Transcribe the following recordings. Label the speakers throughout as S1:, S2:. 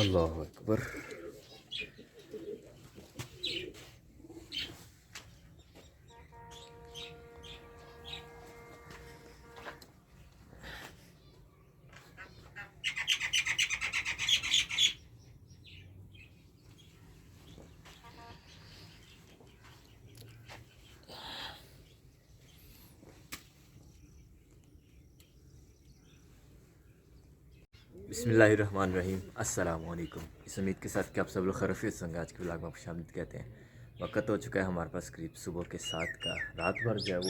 S1: अल्लाहु अकबर। बिस्मिल्लाहिर्रहमानिर्रहीम। अस्सलाम वालेकुम। इस उम्मीद के साथ कि आप सब लोग खैरियत से होंगे। आज के व्लॉग में आपको शामिल कहते हैं। वक्त हो चुका है हमारे पास करीब सुबह के 7 का। रात भर जो है वो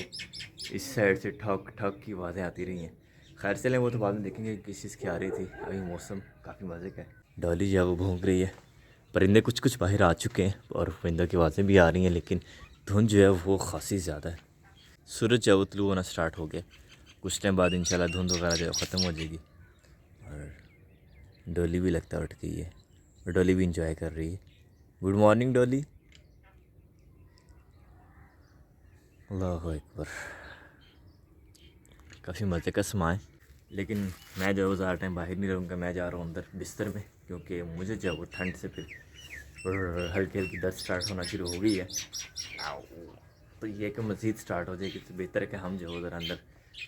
S1: इस साइड से ठक ठक की आवाज़ें आती रही हैं। खैर चलें, वो तो बाद में देखेंगे किस चीज़ की आ रही थी। अभी मौसम काफ़ी मज़े का है। डॉली जो है वो भौंक रही है। परिंदे कुछ कुछ बाहर आ चुके हैं और परिंदों की आवाज़ें भी आ रही हैं, लेकिन धुंध जो है वो खासी ज़्यादा है। सूरज जो है वो तुलू होना स्टार्ट हो गया। कुछ टाइम बाद इंशाल्लाह धुंध वगैरह जो है ख़त्म हो जाएगी। और डॉली भी लगता है उठ गई है और डॉली भी इंजॉय कर रही है। Good morning Dolly. अल्लाह अकबर। काफ़ी मज़े का समा है, लेकिन मैं जो है ज़्यादा टाइम बाहर नहीं रहूँगा। मैं जा रहा हूँ अंदर बिस्तर में, क्योंकि मुझे जो है वो ठंड से फिर हल्की हल्की दर्द स्टार्ट होना शुरू हो गई है। तो ये कि मज़ीद स्टार्ट हो जाएगी तो बेहतर है कि हम जो है उधर अंदर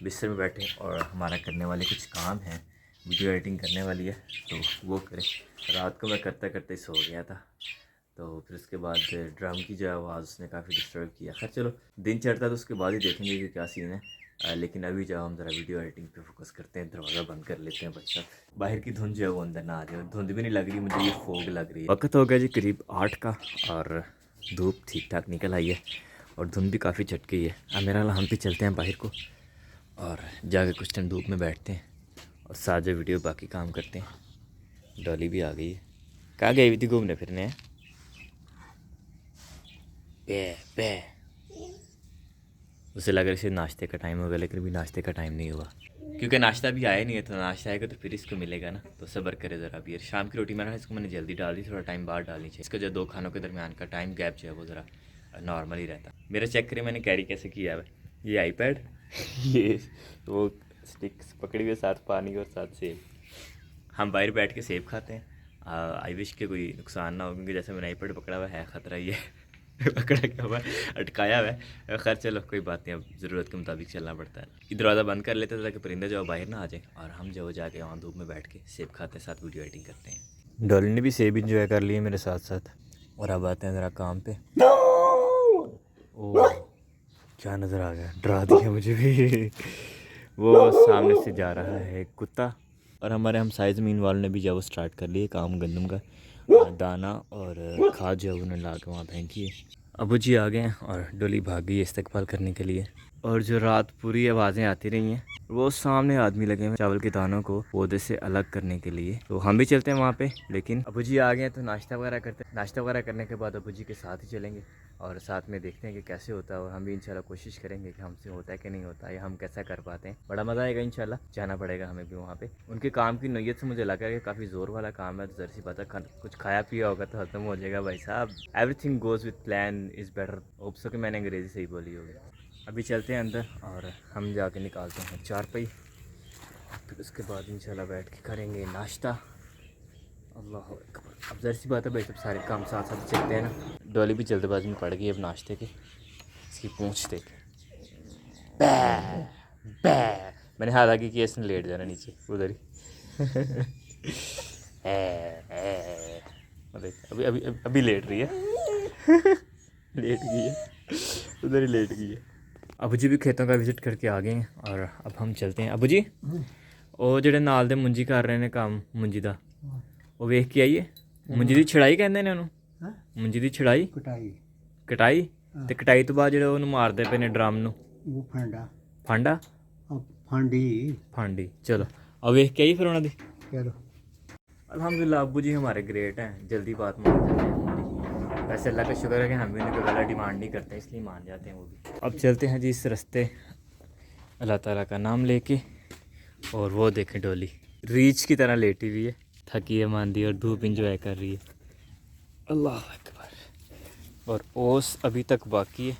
S1: बिस्तर में बैठें और हमारा करने वाले कुछ काम हैं। वीडियो एडिटिंग करने वाली है तो वो करें। रात को मैं करते करते सो गया था, तो फिर उसके बाद ड्रम की जो आवाज़ उसने काफ़ी डिस्टर्ब किया। खैर चलो, दिन चढ़ता तो उसके बाद ही देखेंगे कि क्या सीन है। लेकिन अभी जो हम ज़रा वीडियो एडिटिंग पे फोकस करते हैं। दरवाज़ा बंद कर लेते हैं बच्चा, बाहर की धुंध जो है वो अंदर ना आ जाए। धुंध भी नहीं लग रही मुझे, ये फोग लग रही है। वक्त हो गया जी करीब 8 का और धूप ठीक ठाक निकल आई है और धुंध भी काफ़ी चट गई है। अब मेरा हम भी चलते हैं बाहर को और जाके कुछ टाइम धूप में बैठते हैं और साथ जो वीडियो बाकी काम करते हैं। डॉली भी आ गई है। कहाँ गई हुई थी घूमने फिरने? बे बे उसे लग रहा है नाश्ते का टाइम होगा, लेकिन अभी नाश्ते का टाइम नहीं हुआ, क्योंकि नाश्ता भी आया नहीं है। तो नाश्ता आएगा तो फिर इसको मिलेगा ना, तो सब्र करे ज़रा। अभी शाम की रोटी मैंने इसको जल्दी डाल दी, थोड़ा टाइम बाद डालनी चाहिए। इसका जो 2 खानों के दरमियान का टाइम गैप जो है वो ज़रा नॉर्मल ही रहता। मेरा चेक करें मैंने कैरी कैसे किया है। ये आईपैड, ये वो स्टिक्स पकड़ी हुए, साथ पानी और साथ सेब। हम बाहर बैठ के सेब खाते हैं। आई विश के कोई नुकसान ना हो, क्योंकि जैसे मैंने आईपैड पकड़ा हुआ है ख़तरा ही है। पकड़ा क्या हुआ है, अटकाया हुआ है। खैर चलो कोई बात नहीं, अब ज़रूरत के मुताबिक चलना पड़ता है। ये दरवाज़ा बंद कर लेते थे ताकि परिंदे जो बाहर ना आ जाए और हम जो जाके वहाँ धूप में बैठ के सेब खाते हैं, साथ वीडियो एडिटिंग करते हैं। डॉली ने भी सेब इंजॉय कर लिए मेरे साथ साथ। और अब आते हैं ज़रा काम पे। ओह क्या नज़र आ गया, डरा दिया मुझे भी। वो सामने से जा रहा है कुत्ता। और हमारे हम साइज़ मीन वालों ने भी जब वो स्टार्ट कर लिए काम गंदम का। दाना और खाद जो है उन्होंने ला के वहाँ फेंकी है। अबू जी आ गए हैं और डोली भाग गई है इस्तेकबाल करने के लिए। और जो रात पूरी आवाज़ें आती रही हैं, वो सामने आदमी लगे हैं चावल के दानों को पौधे से अलग करने के लिए। तो हम भी चलते हैं वहाँ पे, लेकिन अबू जी आ गए हैं तो नाश्ता वगैरह करते हैं। नाश्ता वगैरह करने के बाद अबू जी के साथ ही चलेंगे और साथ में देखते हैं कि कैसे होता है। और हम भी इंशाल्लाह कोशिश करेंगे कि हमसे होता है कि नहीं होता है, या हम कैसा कर पाते हैं। बड़ा मज़ा आएगा इंशाल्लाह, जाना पड़ेगा हमें भी वहाँ पे। उनके काम की नैयत से मुझे लगा कि काफ़ी ज़ोर वाला काम है, तो ज़रा सी बात है कुछ खाया पिया होगा तो ख़त्म हो जाएगा भाई साहब। Everything goes with plan is better. Hope so कि मैंने अंग्रेज़ी सही बोली होगी। अभी चलते हैं अंदर और हम जाके निकालते हैं चारपाई, फिर उसके बाद इंशाल्लाह बैठ के करेंगे नाश्ता। अल्लाह अकबर। अब ज़रा सी बात है भाई, सब सारे काम साथ साथ चलते हैं ना। डॉली भी जल्दबाजी में पड़ गई अब नाश्ते के। इसकी पूँछ देख, मैंने हालांकि कि इसने लेट जाना नीचे उधर ही। देख अभी अभी अभी लेट रही है। लेट गई है, उधर ही लेट गई है। अबू जी भी खेतों का विज़िट करके आ गए हैं और अब हम चलते हैं। अबू जी ਉਹ ਜਿਹੜੇ ਨਾਲ ਦੇ ਮੁੰਜੀ ਕਰ ਰਹੇ ਨੇ ਕੰਮ ਮੁੰਜੀ ਦਾ, ਉਹ ਵੇਖ ਕੇ ਆਈਏ। ਮੁੰਜੀ ਦੀ ਛੜਾਈ ਕਹਿੰਦੇ ਨੇ ਉਹਨੂੰ, ਮੁੰਜੀ ਦੀ ਛੜਾਈ ਕਟਾਈ। ਤੇ ਕਟਾਈ ਤੋਂ ਬਾਅਦ ਜਿਹੜੇ ਉਹਨੂੰ ਮਾਰਦੇ ਪਏ ਨੇ ਡਰਮ ਨੂੰ, ਉਹ ਫਾਂਡਾ फांडी। चलो अब वेख के आई फिर उन्होंने। चलो अल्हम्दुलिल्लाह अब्बू जी हमारे ग्रेट हैं, जल्दी बात मान जाते हैं हमारी। वैसे अल्लाह का शुक्र है कि हम भी उनकी गला डिमांड नहीं करते, इसलिए मान जाते हैं वो भी। अब चलते हैं जी इस रास्ते अल्लाह ताला का नाम लेके। और वो देखें डोली रीछ की तरह लेटी हुई है। थकी है मांदी और धूप इंजॉय कर रही है। अल्लाह अकबर। और ओस अभी तक बाकी है,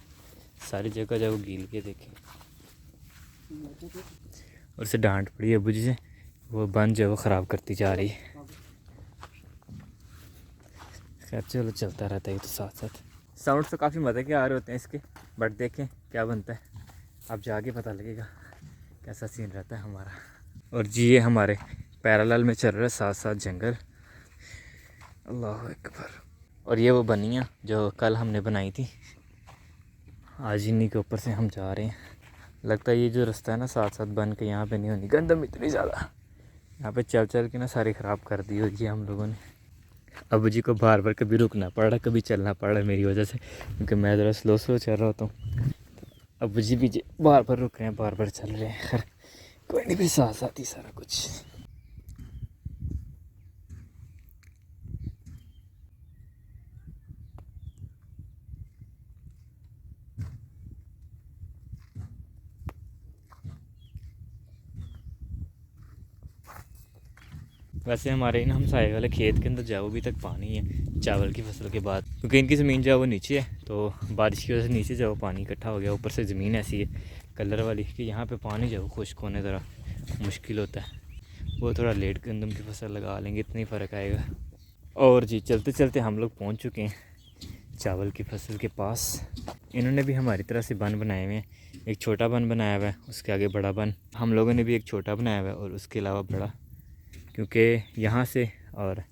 S1: सारी जगह जब वो गील के देखे। और उसे डांट पड़ी है अबू जी से, वो बंद जो है वो ख़राब करती जा रही है। खैर चलो चलता रहता है ये तो साथ साथ। साउंड तो काफ़ी मज़े के आ रहे होते हैं इसके, बट देखें क्या बनता है, अब जाके पता लगेगा कैसा सीन रहता है हमारा। और जी ये हमारे पैरेलल में चल रहा है साथ साथ जंगल। अल्लाह अकबर। और ये वो बनियाँ जो कल हमने बनाई थी, आज इन्हीं के ऊपर से हम जा रहे हैं। लगता है ये जो रास्ता है ना साथ साथ बन के यहाँ पे नहीं होनी, गंदम इतनी ज़्यादा यहाँ पे चल चल के ना सारी ख़राब कर दी होगी हम लोगों ने। अबू जी को बार बार कभी रुकना पड़ रहा, कभी चलना पड़ रहा मेरी वजह से, क्योंकि मैं ज़रा स्लो स्लो चल रहा होता हूँ। अबू जी भी बार बार रुक रहे हैं, बार बार चल रहे हैं। खैर कोई नहीं, भी साथ साथ ही सारा कुछ। वैसे हमारे ना हमसाए वाले खेत के अंदर जाओ अभी तक पानी है चावल की फसल के बाद, क्योंकि इनकी ज़मीन जो है वो नीचे है, तो बारिश की वजह से नीचे जाओ पानी इकट्ठा हो गया। ऊपर से ज़मीन ऐसी है कलर वाली कि यहाँ पे पानी जो है खुश्क होने ज़रा मुश्किल होता है। वो थोड़ा लेट गंदम की फसल लगा लेंगे, इतना ही फ़र्क आएगा। और जी चलते चलते हम लोग पहुँच चुके हैं चावल की फसल के पास। इन्होंने भी हमारी तरह से बन बनाए हुए हैं, एक छोटा बन बनाया हुआ है, उसके आगे बड़ा बन। हम लोगों ने भी एक छोटा बनाया हुआ है और उसके अलावा बड़ा, क्योंकि यहाँ से और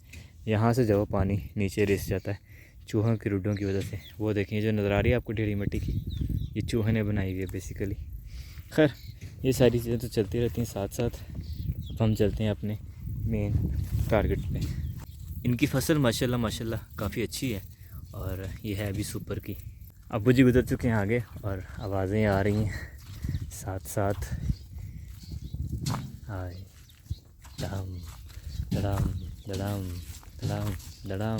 S1: यहाँ से जब पानी नीचे रिस जाता है चूहों की रुड्डों की वजह से। वो देखें जो नज़र आ रही है आपको ढेरी मिट्टी की, ये चूहे ने बनाई हुई है बेसिकली। खैर ये सारी चीज़ें तो चलती रहती हैं साथ साथ। अब हम चलते हैं अपने मेन टारगेट पे। इनकी फसल माशाल्लाह माशाल्लाह काफ़ी अच्छी है और ये है अभी सुपर की। अबू जी गुजर चुके हैं आगे और आवाज़ें आ रही हैं साथ साथ। हाय धड़ाम धड़ाम धड़ाम धड़ाम धड़ाम।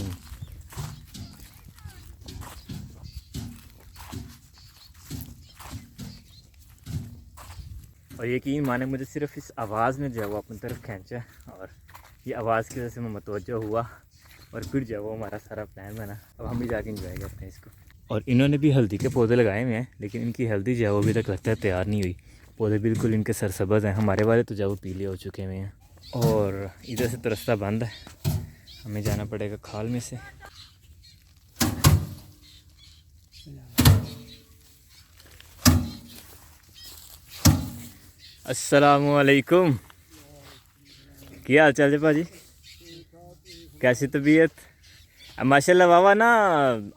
S1: और यकीन माने मुझे सिर्फ इस आवाज़ ने जो है वो अपनी तरफ खींचा, और ये आवाज़ की वजह से मैं मुतवज्जो हुआ और फिर जो है वो हमारा सारा प्लान बना। अब हम भी जाके इंजॉय करते हैं इसको। और इन्होंने भी हल्दी के पौधे लगाए हुए हैं, लेकिन इनकी हल्दी जो है वो अभी तक लगता है तैयार नहीं हुई। पौधे बिल्कुल इनके सरसब्ज़ हैं, हमारे वाले तो जो वो पीले हो चुके हुए हैं। और इधर से तो रास्ता बंद है, हमें जाना पड़ेगा खाल में से। अस्सलामुअलैकुम, क्या हाल चाल है भाजी, कैसी तबीयत? माशाल्लाह वावा ना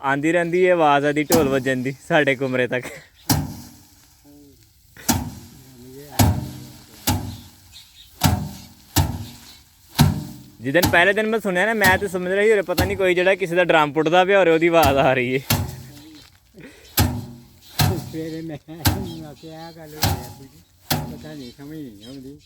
S1: आंदी रहती है आवाज़, आदि ढोल वजन दी साढ़े कमरे तक। जिदन पहले दिन मैं सुनया ना, मैं तो समझ रही हो पता नहीं कोई जड़ा किसी का ड्रम पुटदा पे और ओदी आवाज़ आ रही है। पता नहीं समझ नहीं आती।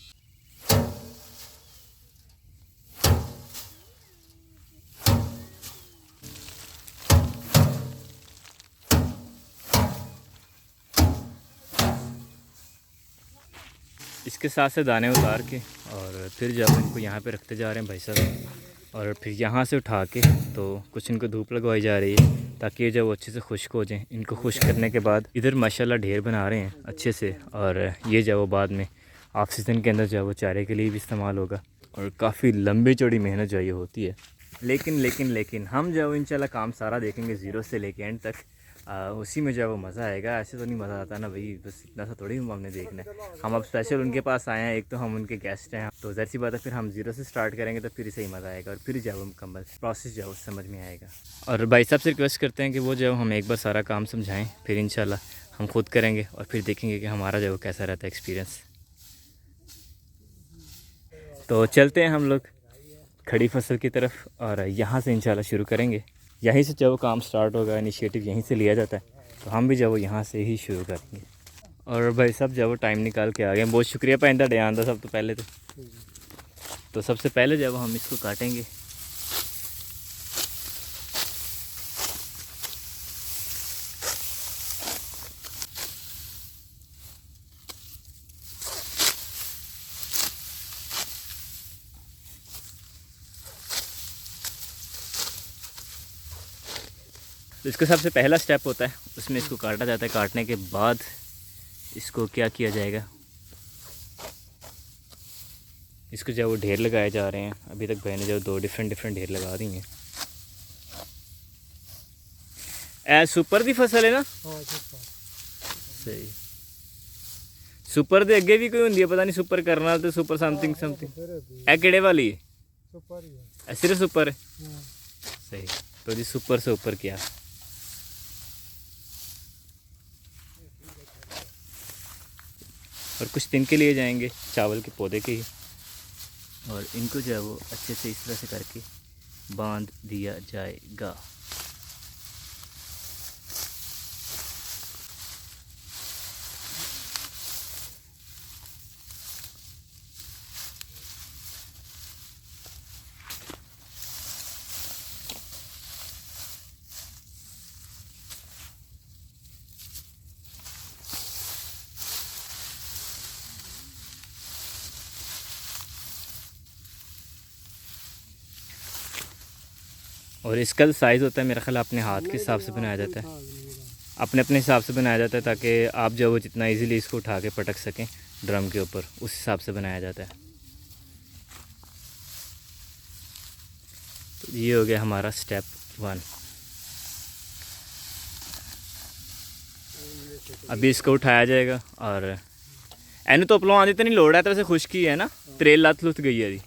S1: इसके साथ से दाने उतार के और फिर जब इनको यहाँ पे रखते जा रहे हैं भाई साहब, और फिर यहाँ से उठा के तो कुछ इनको धूप लगवाई जा रही है ताकि ये जब वो अच्छे से खुश्क हो जाएं। इनको खुश्क करने के बाद इधर माशाल्लाह ढेर बना रहे हैं अच्छे से, और ये जब वो बाद में ऑफ सीज़न के अंदर जो वो चारे के लिए भी इस्तेमाल होगा। और काफ़ी लंबी चौड़ी मेहनत जो ये होती है, लेकिन हम जो इंशाल्लाह काम सारा देखेंगे ज़ीरो से लेके एंड तक। उसी में जो है वो मज़ा आएगा। ऐसे तो नहीं मज़ा आता ना भाई, बस इतना सा थोड़ी हमने देखना है। हम अब स्पेशल उनके पास आए हैं, एक तो हम उनके गेस्ट हैं, तो ज़ाहिर सी बात है फिर हम ज़ीरो से स्टार्ट करेंगे तो फिर सही मज़ा आएगा और फिर जो है वो मुकम्मल प्रोसेस जो है वो समझ में आएगा। और भाई साहब से रिक्वेस्ट करते हैं कि वो जो है हम एक बार सारा काम समझाएँ, फिर इंशाल्लाह हम खुद करेंगे और फिर देखेंगे कि हमारा जो है वो कैसा रहता है एक्सपीरियंस। तो चलते हैं हम लोग खड़ी फसल की तरफ और यहाँ से इंशाल्लाह शुरू करेंगे। यहीं से जब काम स्टार्ट होगा, इनिशिएटिव यहीं से लिया जाता है, तो हम भी जब वो यहाँ से ही शुरू करेंगे। और भाई साहब जब वो टाइम निकाल के आ गए, बहुत शुक्रिया पैंदा ध्यान था सब तो पहले तो सबसे पहले जब हम इसको काटेंगे तो इसका सबसे पहला स्टेप होता है, उसमें इसको काटा जाता है। काटने के बाद इसको क्या किया जाएगा, इसको जो वो ढेर लगाए जा रहे हैं। अभी तक भाई ने जो 2 डिफरेंट ढेर लगा दी हैं। सुपर दी फसल है ना? सही। सुपर दे अगे भी कोई होंगी है, पता नहीं सुपर करना तो सुपर समथिंग समथिंग। ए केड़े वाली है? सिर्फ सुपर है। सही। तो जी सुपर से ऊपर किया। और कुछ दिन के लिए जाएंगे चावल के पौधे के ही, और इनको जो है वो अच्छे से इस तरह से करके बांध दिया जाएगा। और इसका जो साइज़ होता है मेरा ख्याल अपने हाथ के हिसाब से बनाया जाता है, अपने अपने हिसाब से बनाया जाता है, ताकि आप जो वो जितना इजीली इसको उठा के पटक सकें ड्रम के ऊपर, उस हिसाब से बनाया जाता है। तो ये हो गया हमारा स्टेप 1। अभी इसको उठाया जाएगा और एनु तो अपलों आने तो नहीं लोड़ है, तो वैसे खुश्की है ना, त्रेल लत लुत गई है जी।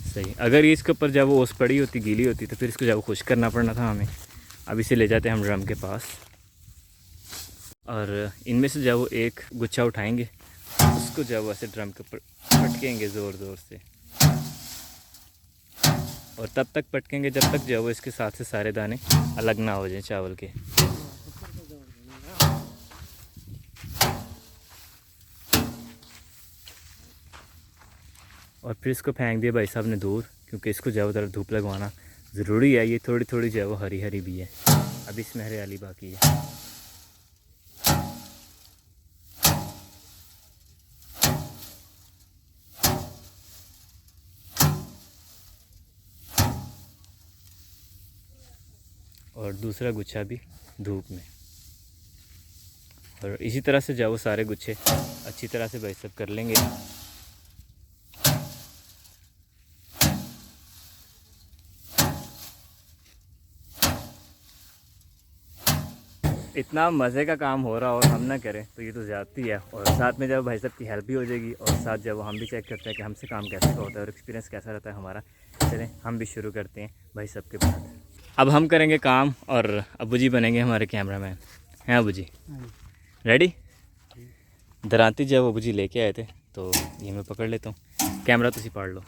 S1: सही। अगर ये इसके ऊपर जब वो ओस पड़ी होती, गीली होती, तो फिर इसको जब खुश करना पड़ना था हमें। अब इसे ले जाते हैं हम ड्रम के पास, और इनमें से जब वो एक गुच्छा उठाएंगे, उसको जब वो ऐसे ड्रम के ऊपर पटकेंगे ज़ोर ज़ोर से, और तब तक पटकेंगे जब तक जो वो इसके साथ से सारे दाने अलग ना हो जाएं चावल के। और फिर इसको फेंक दिया भाई साहब ने दूर, क्योंकि इसको जो तरफ धूप लगवाना ज़रूरी है। ये थोड़ी थोड़ी जो है वो हरी हरी भी है, अभी इसमें हरियाली बाकी है। और दूसरा गुच्छा भी धूप में, और इसी तरह से जो वो सारे गुच्छे अच्छी तरह से भाई साहब कर लेंगे। इतना मज़े का काम हो रहा और हम ना करें तो ये तो ज़्यादती है। और साथ में जब भाई साहब की हेल्प भी हो जाएगी, और साथ जब हम भी चेक करते हैं कि हमसे काम कैसे का होता है और एक्सपीरियंस कैसा रहता है हमारा। चलें हम भी शुरू करते हैं भाई साहब के बाद। अब हम करेंगे काम, और अबू जी बनेंगे हमारे कैमरामैन। हैं अबू जी? रेडी? दरांती जब अबू जी लेके आए थे, तो ये मैं पकड़ लेता हूँ, कैमरा तुसी पकड़ लो।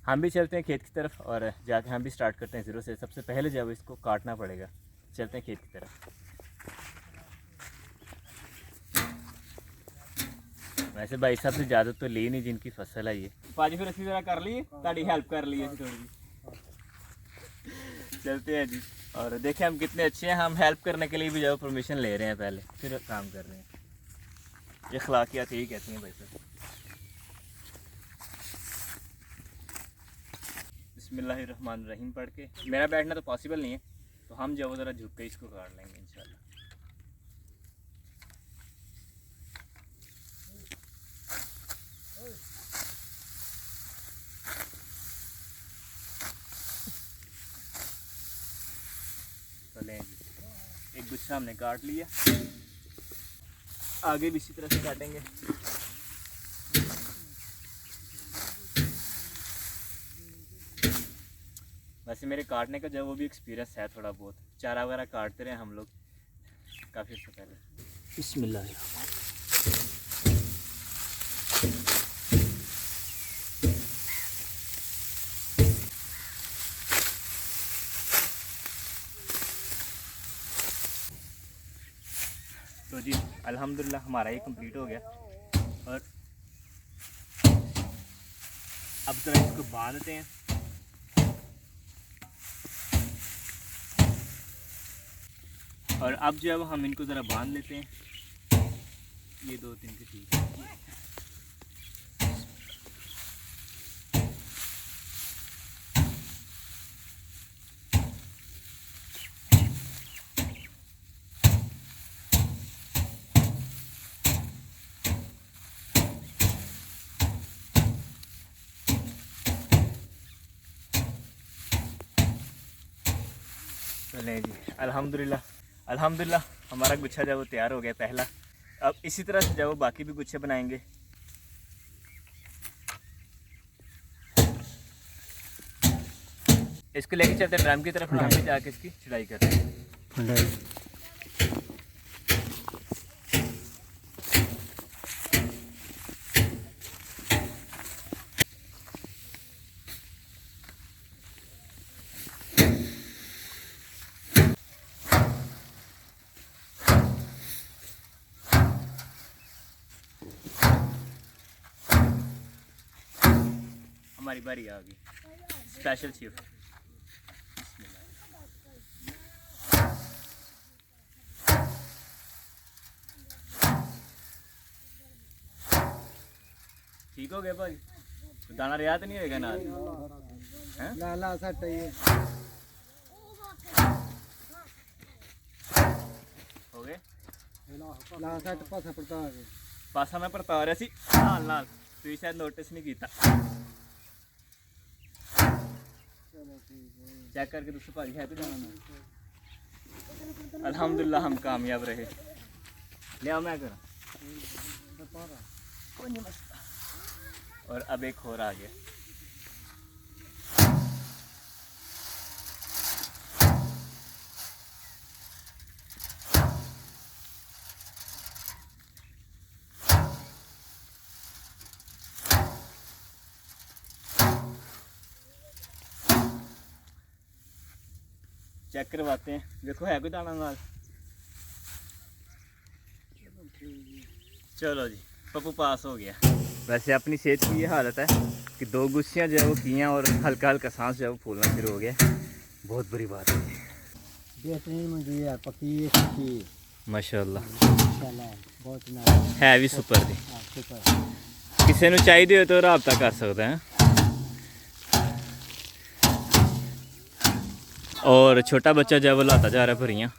S1: हम भी चलते हैं खेत की तरफ, और जाके हम भी स्टार्ट करते हैं ज़ीरो से। सबसे पहले जब इसको काटना पड़ेगा, चलते हैं खेत की तरफ। वैसे भाई साहब से इजाज़त तो ली नहीं, जिनकी फसल है ये। पाजी फिर अच्छी तरह कर ली, ताड़ी हेल्प कर ली है थोड़ी जी। चलते हैं जी, और देखें हम कितने अच्छे हैं। हम हेल्प करने के लिए भी जो परमिशन ले रहे हैं पहले, फिर काम कर रहे हैं। ये अखलाकियात यही कहती हैं भाई साहब। बिस्मिल्लाहिर्रहमानिर्रहीम पढ़ के, मेरा बैठना तो पॉसिबल नहीं है, तो हम जो ज़रा झुक के इसको काट लेंगे इंशाल्लाह। एक गुच्छा हमने काट लिया, आगे भी इसी तरह से काटेंगे। वैसे मेरे काटने का जो वो भी एक्सपीरियंस है थोड़ा बहुत, चारा वगैरह काटते रहे हम लोग काफ़ी अर्सा पहले। बिस्मिल्लाह। तो जी अल्हम्दुलिल्लाह हमारा ये कंप्लीट हो गया, और अब जरा इसको बांधते हैं। और अब जो है हम इनको ज़रा बांध लेते हैं। ये 2-3 के ठीक है। चलें जी, अल्हम्दुलिल्लाह अल्हम्दुलिल्लाह हमारा गुच्छा जो वो तैयार हो गया पहला। अब इसी तरह से जो बाकी भी गुच्छे बनाएंगे। इसको लेके चलते हैं ड्रम की तरफ, ड्रम में जाके इसकी चढ़ाई करते हैं। हमारी बारी आ गई, स्पेशल चीफ। ठीक हो गया भाई, तो दाना रिया तो नहीं होगा ना?
S2: ला सट ये
S1: हो गए
S2: ला सट पासा पड़ता है
S1: पासा मैं परता रहा सी नाल नाल, तू शायद नोटिस नहीं किया। चेक करके दूसरे भाई है तो दाना। अल्हम्दुलिल्लाह हम कामयाब रहे। ले आओ मैं करा, और अब एक और आ गया। चेक करवाते हैं, देखो है कोई दाना नाल। चलो जी, पप्पू पास हो गया। वैसे अपनी सेहत की ये हालत है कि 2 गुस्सियाँ जो है वो किया और हल्का हल्का सांस जो है वो फूलना शुरू हो गया। बहुत बुरी बात है।
S2: बेहतरीन मुझे यार पकी ये सूखी
S1: माशाल्लाह
S2: इंशाल्लाह बहुत ना
S1: है भी सुपर दी।
S2: सुपर
S1: किसी को चाहिए हो तो राबता कर सकते हैं। और छोटा बच्चा जो है वो लाता जा रहा है भरियाँ,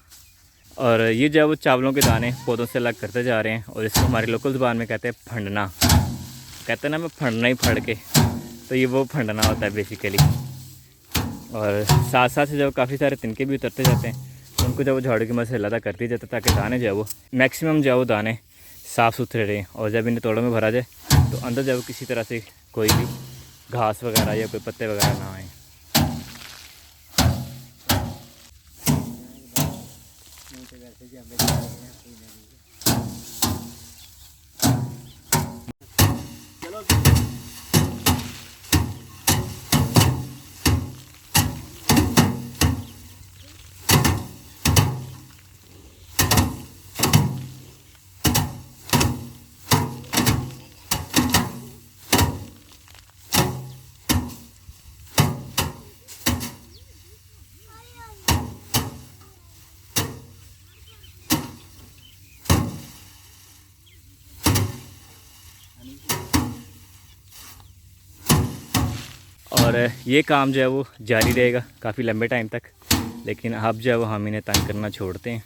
S1: और ये जो है वो चावलों के दाने पौधों से अलग करते जा रहे हैं। और इसको हमारी लोकल ज़ुबान में कहते हैं फंडना। कहते हैं ना मैं फंडना ही फड़ के, तो ये वो फंडना होता है बेसिकली। और साथ साथ से जब काफ़ी सारे तिनके भी उतरते जाते हैं, तो उनको जब वो झाड़ू की मदद से अलग करती जाता है ताकि दाने जो है वो मैक्सिमम जो है वो दाने साफ़ सुथरे रहें। और जब इन्हें तोड़ों में भरा जाए तो अंदर जब किसी तरह से कोई भी घास वगैरह या कोई पत्ते वगैरह ना आए। और ये काम जो है वो जारी रहेगा काफ़ी लंबे टाइम तक। लेकिन अब जो है वो हम इन्हें तंग करना छोड़ते हैं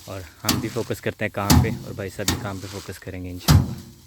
S1: और हम भी फोकस करते हैं काम पे, और भाई साहब भी काम पे फोकस करेंगे इंशाल्लाह।